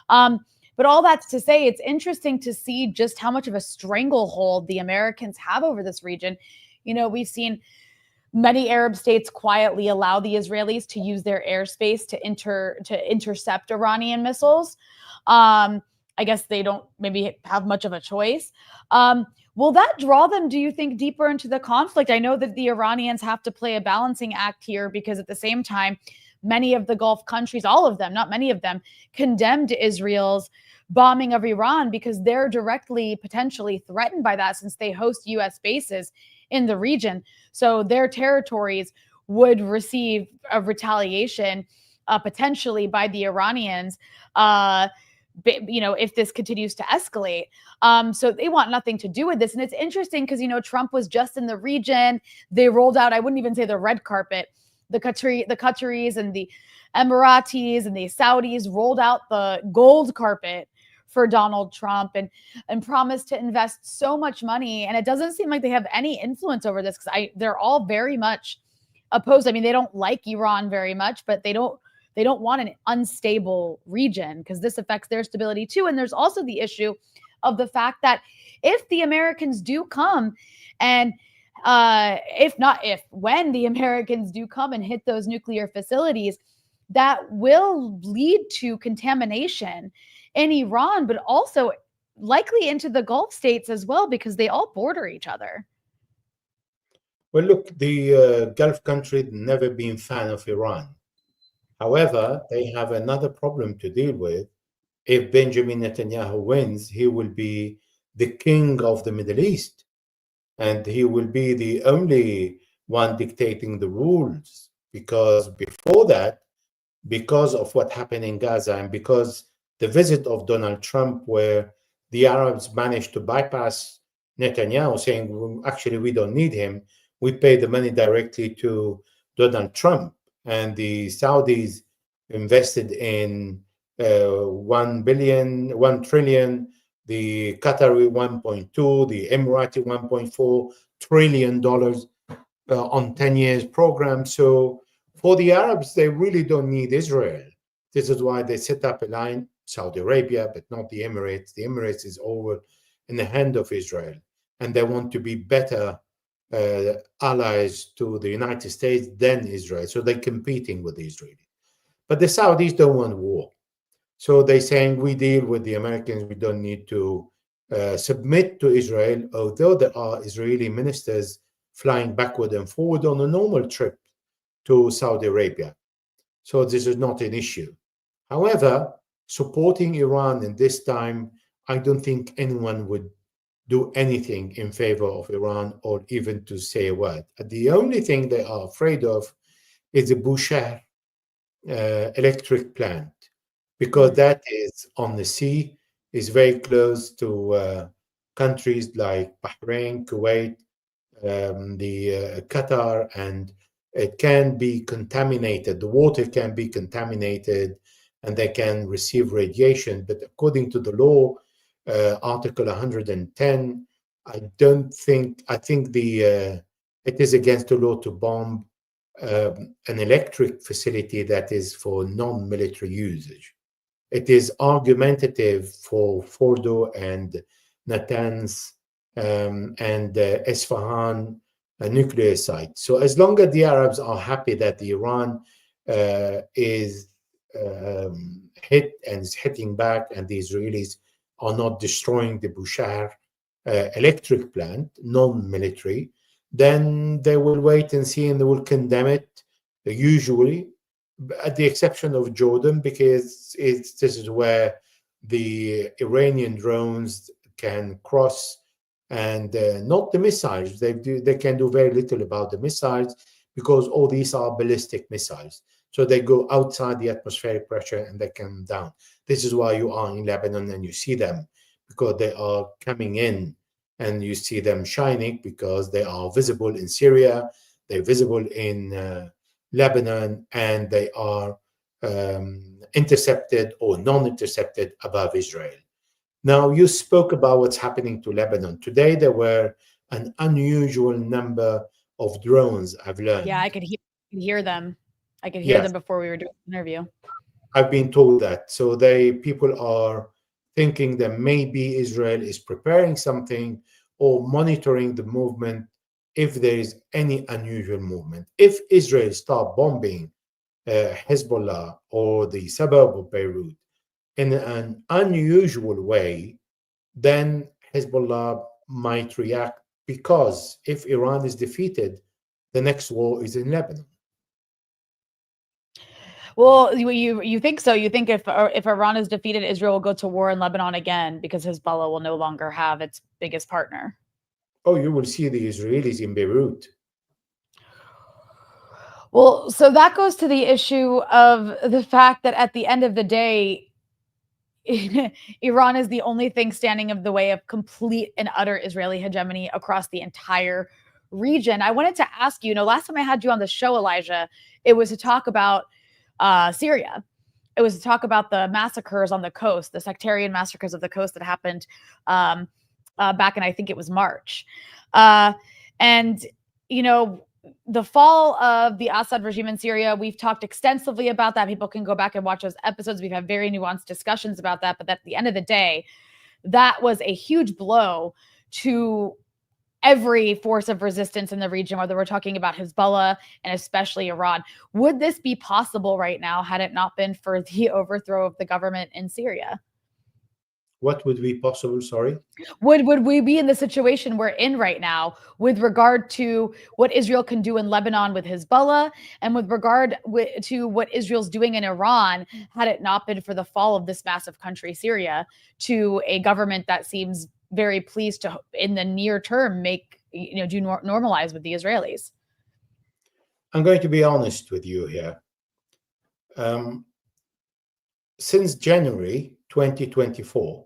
But all that's to say, it's interesting to see just how much of a stranglehold the Americans have over this region. You know, we've seen many Arab states quietly allow the Israelis to use their airspace to intercept Iranian missiles. I guess they don't maybe have much of a choice. Will that draw them, do you think, deeper into the conflict? I know that the Iranians have to play a balancing act here, because at the same time, many of the Gulf countries, all of them, not many of them, condemned Israel's bombing of Iran because they're directly potentially threatened by that since they host US bases in the region. So their territories would receive a retaliation potentially by the Iranians. If this continues to escalate. So they want nothing to do with this. And it's interesting because, Trump was just in the region. They rolled out, I wouldn't even say the red carpet, the Qataris and the Emiratis and the Saudis rolled out the gold carpet for Donald Trump and promised to invest so much money. And it doesn't seem like they have any influence over this because they're all very much opposed. I mean, they don't like Iran very much, but they don't want an unstable region because this affects their stability too. And there's also the issue of the fact that if the Americans do come and when the Americans do come and hit those nuclear facilities, that will lead to contamination in Iran, but also likely into the Gulf states as well, because they all border each other. Well, look, the Gulf countries never been fan of Iran. However, they have another problem to deal with. If Benjamin Netanyahu wins, he will be the king of the Middle East, and he will be the only one dictating the rules. Because before that, because of what happened in Gaza and because the visit of Donald Trump, where the Arabs managed to bypass Netanyahu, saying, actually, we don't need him. We pay the money directly to Donald Trump. And the Saudis invested in 1 trillion, the Qatari 1.2, the Emirati 1.4 trillion dollars on 10 years program. So for the Arabs, they really don't need Israel. This is why they set up a line, Saudi Arabia, but not the Emirates. The Emirates is over in the hand of Israel, and they want to be better allies to the United States than Israel. So they're competing with the Israelis. But the Saudis don't want war. So they're saying, we deal with the Americans. We don't need to submit to Israel, although there are Israeli ministers flying backward and forward on a normal trip to Saudi Arabia. So this is not an issue. However, supporting Iran in this time, I don't think anyone would do anything in favor of Iran or even to say a word. The only thing they are afraid of is the Bushehr electric plant, because that is on the sea, is very close to countries like Bahrain, Kuwait, the Qatar, and it can be contaminated. The water can be contaminated and they can receive radiation. But according to the law, Article 110, I think it is against the law to bomb an electric facility that is for non-military usage. It is argumentative for Fordo and Natanz and Esfahan nuclear site. So as long as the Arabs are happy that Iran is hit and is hitting back, and the Israelis are not destroying the Bushehr electric plant, non-military, then they will wait and see, and they will condemn it, usually, at the exception of Jordan, because this is where the Iranian drones can cross, and not the missiles. They can do very little about the missiles, because all these are ballistic missiles. So they go outside the atmospheric pressure and they come down. This is why you are in Lebanon and you see them, because they are coming in, and you see them shining because they are visible in Syria, they're visible in Lebanon, and they are intercepted or non-intercepted above Israel. Now, you spoke about what's happening to Lebanon. Today, there were an unusual number of drones, I've learned. Yeah, I could hear them. I could hear them before we were doing the interview. I've been told that. So people are thinking that maybe Israel is preparing something or monitoring the movement if there is any unusual movement. If Israel start bombing Hezbollah or the suburb of Beirut in an unusual way, then Hezbollah might react, because if Iran is defeated, the next war is in Lebanon. Well, you think so? You think if Iran is defeated, Israel will go to war in Lebanon again because Hezbollah will no longer have its biggest partner. Oh, you will see the Israelis in Beirut. Well, so that goes to the issue of the fact that at the end of the day, Iran is the only thing standing in the way of complete and utter Israeli hegemony across the entire region. I wanted to ask you, last time I had you on the show, Elijah, it was to talk about Syria. It was to talk about the massacres on the coast, the sectarian massacres of the coast that happened back in, I think it was March. And, you know, the fall of the Assad regime in Syria, we've talked extensively about that. People can go back and watch those episodes. We've had very nuanced discussions about that. But at the end of the day, that was a huge blow to every force of resistance in the region, whether we're talking about Hezbollah and especially Iran. Would this be possible right now had it not been for the overthrow of the government in Syria? What would be possible? Sorry. Would we be in the situation we're in right now with regard to what Israel can do in Lebanon with Hezbollah and with regard to what Israel's doing in Iran had it not been for the fall of this massive country, Syria, to a government that seems very pleased to, in the near term, normalize with the Israelis? I'm going to be honest with you here. Since January 2024,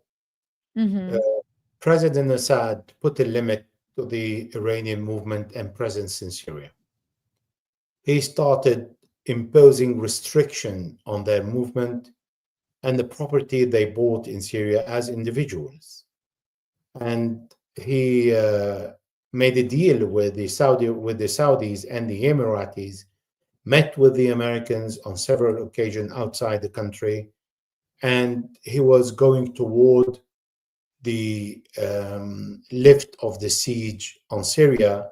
President Assad put a limit to the Iranian movement and presence in Syria. He started imposing restriction on their movement and the property they bought in Syria as individuals. And he made a deal with the Saudis and the Emiratis, met with the Americans on several occasions outside the country, and he was going toward the lift of the siege on Syria,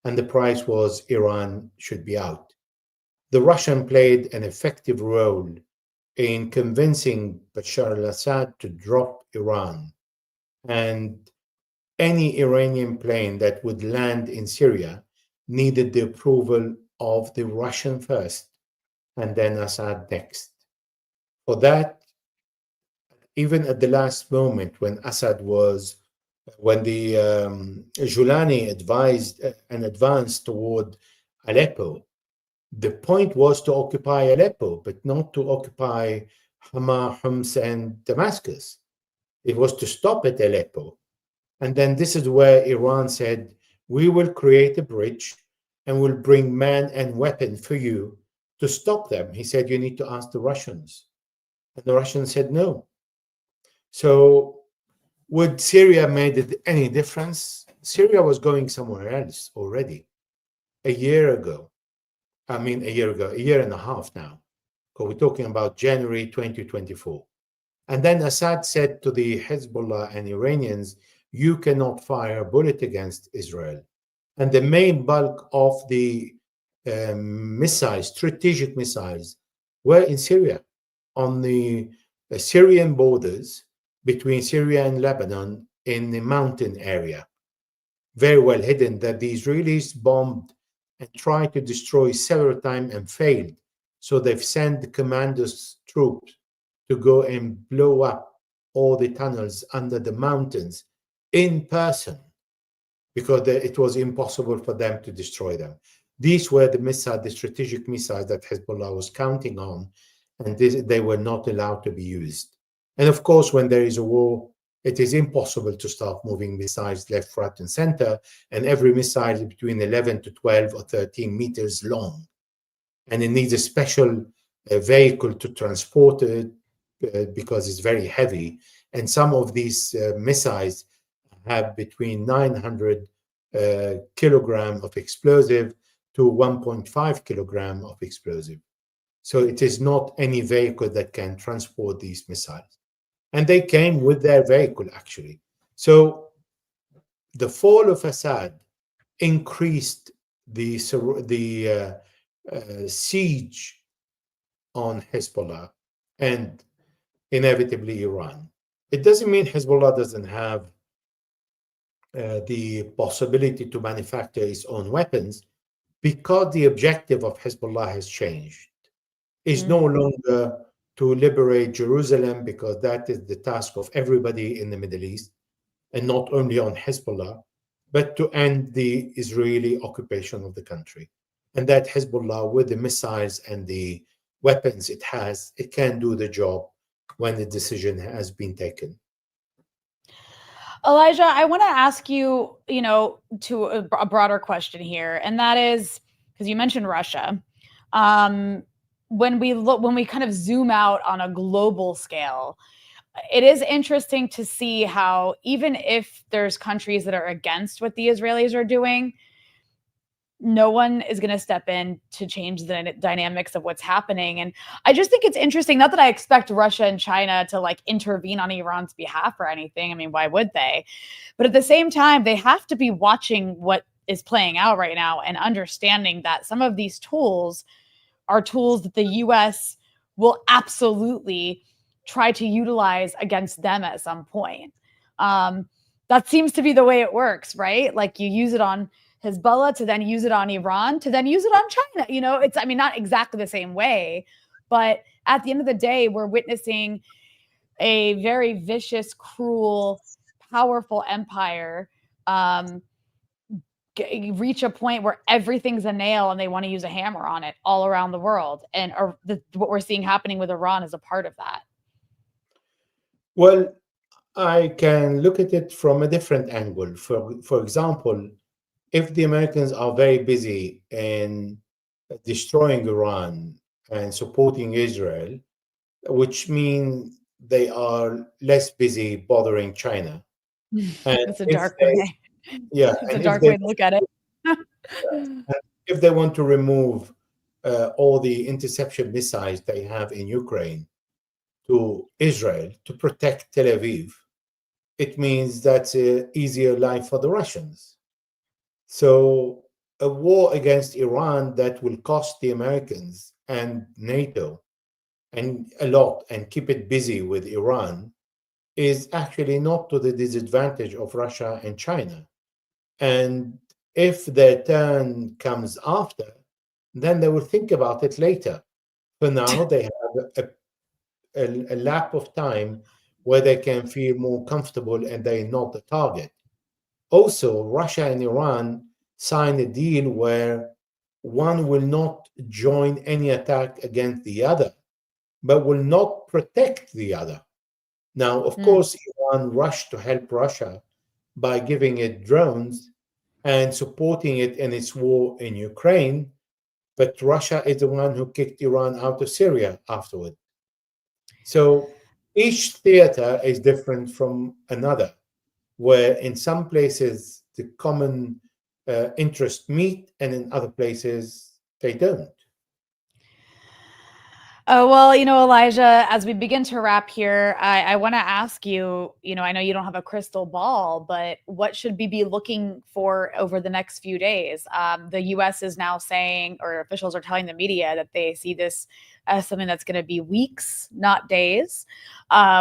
and the price was Iran should be out. The Russian played an effective role in convincing Bashar al-Assad to drop Iran, and any Iranian plane that would land in Syria needed the approval of the Russian first, and then Assad next. For that, even at the last moment when the Julani advised an advance toward Aleppo, the point was to occupy Aleppo, but not to occupy Hama, Homs, and Damascus. It was to stop at Aleppo. And then this is where Iran said, we will create a bridge and we'll bring man and weapon for you to stop them. He said, you need to ask the Russians. And the Russians said no. So would Syria made any difference? Syria was going somewhere else already a year ago. A year and a half now. So we're talking about January 2024. And then Assad said to the Hezbollah and Iranians, you cannot fire a bullet against Israel. And the main bulk of the strategic missiles, were in Syria, on the Syrian borders between Syria and Lebanon in the mountain area. Very well hidden, that the Israelis bombed and tried to destroy several times and failed. So they've sent the commandos troops to go and blow up all the tunnels under the mountains in person, because it was impossible for them to destroy them. These were the strategic missiles that Hezbollah was counting on, and they were not allowed to be used. And of course, when there is a war, it is impossible to start moving missiles left, right, and center, and every missile is between 11 to 12 or 13 meters long. And it needs a special vehicle to transport it because it's very heavy. And some of these missiles have between 900 kilogram of explosive to 1.5 kilogram of explosive. So it is not any vehicle that can transport these missiles. And they came with their vehicle, actually. So the fall of Assad increased the siege on Hezbollah and inevitably Iran. It doesn't mean Hezbollah doesn't have the possibility to manufacture its own weapons, because the objective of Hezbollah has changed. is Mm. no longer to liberate Jerusalem, because that is the task of everybody in the Middle East, and not only on Hezbollah, but to end the Israeli occupation of the country. And that Hezbollah, with the missiles and the weapons it has, it can do the job when the decision has been taken. Elijah, I want to ask you, to a broader question here, and that is because you mentioned Russia. Um, when we kind of zoom out on a global scale, it is interesting to see how even if there's countries that are against what the Israelis are doing, no one is going to step in to change the dynamics of what's happening. And I just think it's interesting, not that I expect Russia and China to like intervene on Iran's behalf or anything. I mean, why would they? But at the same time, they have to be watching what is playing out right now and understanding that some of these tools are tools that the US will absolutely try to utilize against them at some point. Um, that seems to be the way it works, right? Like you use it on Hezbollah to then use it on Iran to then use it on China. It's, I mean, not exactly the same way, but at the end of the day, we're witnessing a very vicious, cruel, powerful empire um, reach a point where everything's a nail and they want to use a hammer on it all around the world. And what we're seeing happening with Iran is a part of that. Well, I can look at it from a different angle. For example, if the Americans are very busy in destroying Iran and supporting Israel, which means they are less busy bothering China. And It's a if dark they, way. yeah, It's a and if dark they way to look at it. if they want to remove all the interception missiles they have in Ukraine to Israel to protect Tel Aviv, it means that's an easier life for the Russians. So a war against Iran that will cost the Americans and NATO and a lot and keep it busy with Iran is actually not to the disadvantage of Russia and China. And if their turn comes after, then they will think about it later. For now, they have a lap of time where they can feel more comfortable and they're not the target. Also, Russia and Iran signed a deal where one will not join any attack against the other, but will not protect the other. Now, of Mm. course, Iran rushed to help Russia by giving it drones and supporting it in its war in Ukraine, but Russia is the one who kicked Iran out of Syria afterward. So each theater is different from another, where in some places the common interests meet, and in other places they don't. Oh, well, Elijah, as we begin to wrap here, I want to ask you, I know you don't have a crystal ball, but what should we be looking for over the next few days? The US is now saying, or officials are telling the media, that they see this as something that's going to be weeks, not days.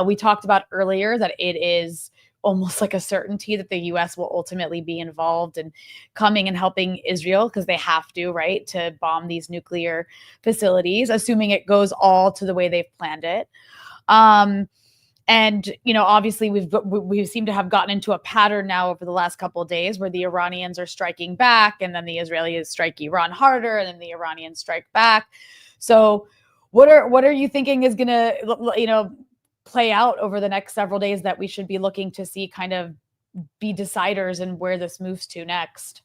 We talked about earlier that it is almost like a certainty that the US will ultimately be involved in coming and helping Israel because they have to, right, to bomb these nuclear facilities, assuming it goes all to the way they've planned it. And obviously we seem to have gotten into a pattern now over the last couple of days where the Iranians are striking back, and then the Israelis strike Iran harder, and then the Iranians strike back. So what are you thinking is going to play out over the next several days that we should be looking to see kind of be deciders in where this moves to next?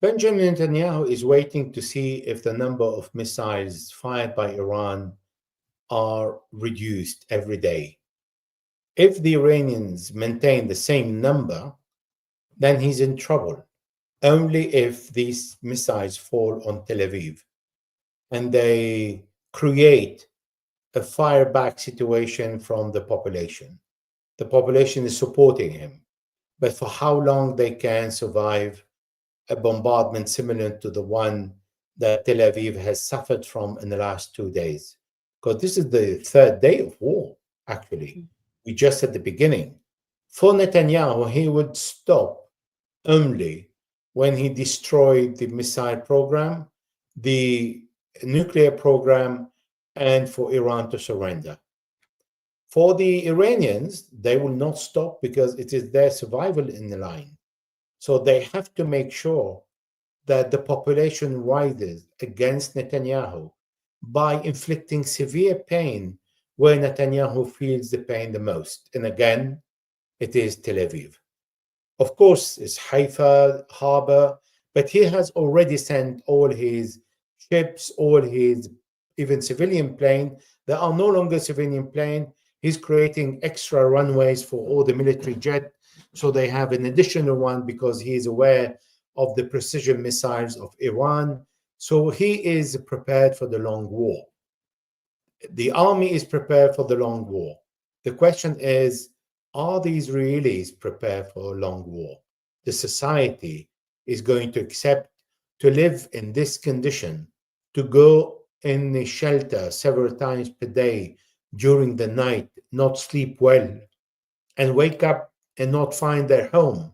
Benjamin Netanyahu is waiting to see if the number of missiles fired by Iran are reduced every day. If the Iranians maintain the same number, then he's in trouble. Only if these missiles fall on Tel Aviv and they create a fireback situation from the population. The population is supporting him, but for how long they can survive a bombardment similar to the one that Tel Aviv has suffered from in the last 2 days? Because this is the third day of war, actually. We just at the beginning. For Netanyahu, he would stop only when he destroyed the missile program, the nuclear program and for Iran to surrender. For the Iranians, they will not stop because it is their survival in the line. So they have to make sure that the population rises against Netanyahu by inflicting severe pain where Netanyahu feels the pain the most. And again, it is Tel Aviv. Of course, it's Haifa harbor, but he has already sent all his ships, all his even civilian plane. There are no longer civilian plane. He's creating extra runways for all the military jet, so they have an additional one because he is aware of the precision missiles of Iran. So he is prepared for the long war. The army is prepared for the long war. The question is, are the Israelis prepared for a long war? The society is going to accept to live in this condition, to go in the shelter several times per day during the night, not sleep well, and wake up and not find their home.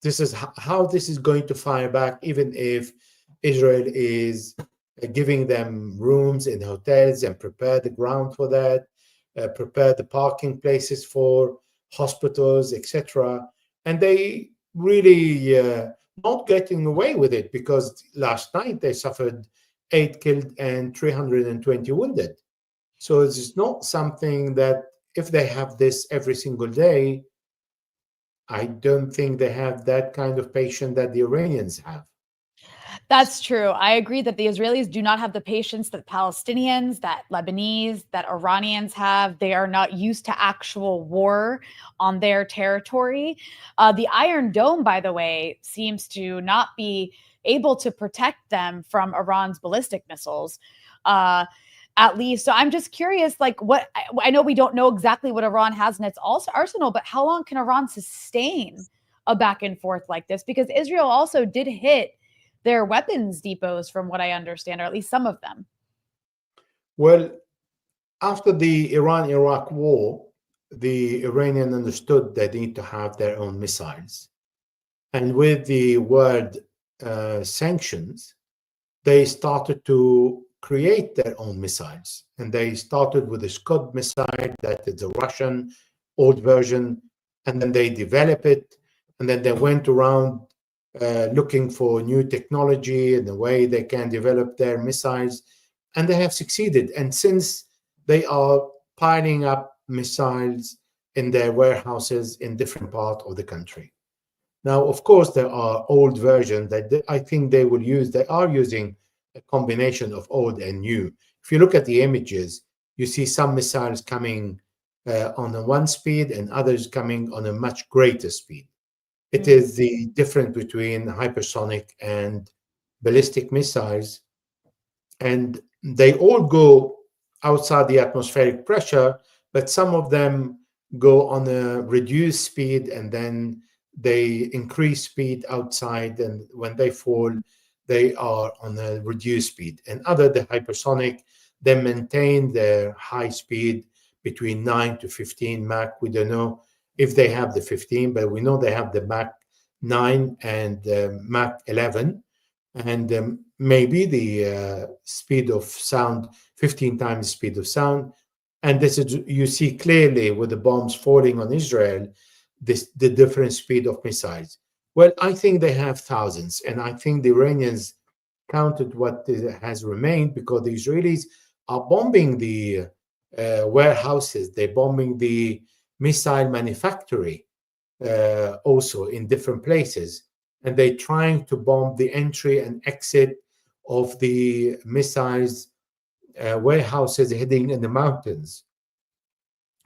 This is how this is going to fire back, even if Israel is giving them rooms in hotels and prepare the ground for that, prepare the parking places for hospitals, etc. And they really not getting away with it because last night they suffered 8 killed and 320 wounded. So it's not something that if they have this every single day, I don't think they have that kind of patience that the Iranians have. That's true. I agree that the Israelis do not have the patience that Palestinians, that Lebanese, that Iranians have. They are not used to actual war on their territory. The Iron Dome, by the way, seems to not be able to protect them from Iran's ballistic missiles. At least. So I'm just curious, like I know we don't know exactly what Iran has in its arsenal, but how long can Iran sustain a back and forth like this? Because Israel also did hit their weapons depots, from what I understand, or at least some of them. Well, after the Iran-Iraq war, the Iranian understood they need to have their own missiles. And with the world sanctions, they started to create their own missiles. And they started with the Scud missile, that is a Russian old version, and then they developed it. And then they went around looking for new technology and the way they can develop their missiles. And they have succeeded. And since they are piling up missiles in their warehouses in different parts of the country. Now, of course, there are old versions that I think they will use. They are using a combination of old and new. If you look at the images, you see some missiles coming on a one speed and others coming on a much greater speed. It is the difference between hypersonic and ballistic missiles. And they all go outside the atmospheric pressure, but some of them go on a reduced speed and then they increase speed outside. And when they fall, they are on a reduced speed. And other, the hypersonic, they maintain their high speed between 9 to 15 Mach. We don't know if they have the 15, but we know they have the Mach 9 and Mach 11. And maybe the speed of sound, 15 times the speed of sound. And this is, you see clearly with the bombs falling on Israel, the different speed of missiles. Well, I think they have thousands, and I think the Iranians counted what has remained because the Israelis are bombing the warehouses, they're bombing the missile manufactory also in different places. And they're trying to bomb the entry and exit of the missiles warehouses hidden in the mountains.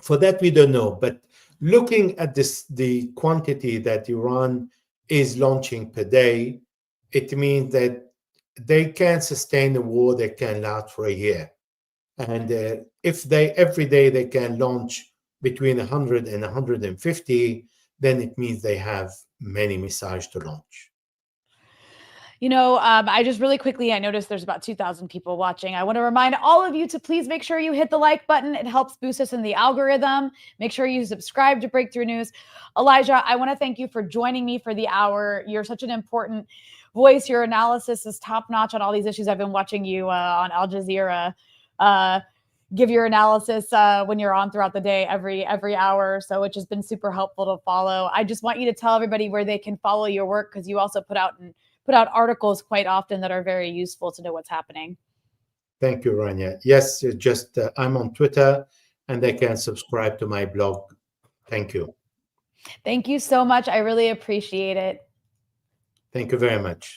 For that, we don't know. But looking at the quantity that Iran is launching per day, it means that they can sustain a war that can last for a year. And if they every day they can launch between 100 and 150, then it means they have many missiles to launch. I just really quickly, I noticed there's about 2,000 people watching. I want to remind all of you to please make sure you hit the like button. It helps boost us in the algorithm. Make sure you subscribe to Breakthrough News. Elijah, I want to thank you for joining me for the hour. You're such an important voice. Your analysis is top notch on all these issues. I've been watching you on Al Jazeera give your analysis when you're on throughout the day, every hour or so, which has been super helpful to follow. I just want you to tell everybody where they can follow your work, because you also put out articles quite often that are very useful to know what's happening. Thank you, Rania. Yes, just I'm on Twitter, and they can subscribe to my blog. Thank you. Thank you so much. I really appreciate it. Thank you very much.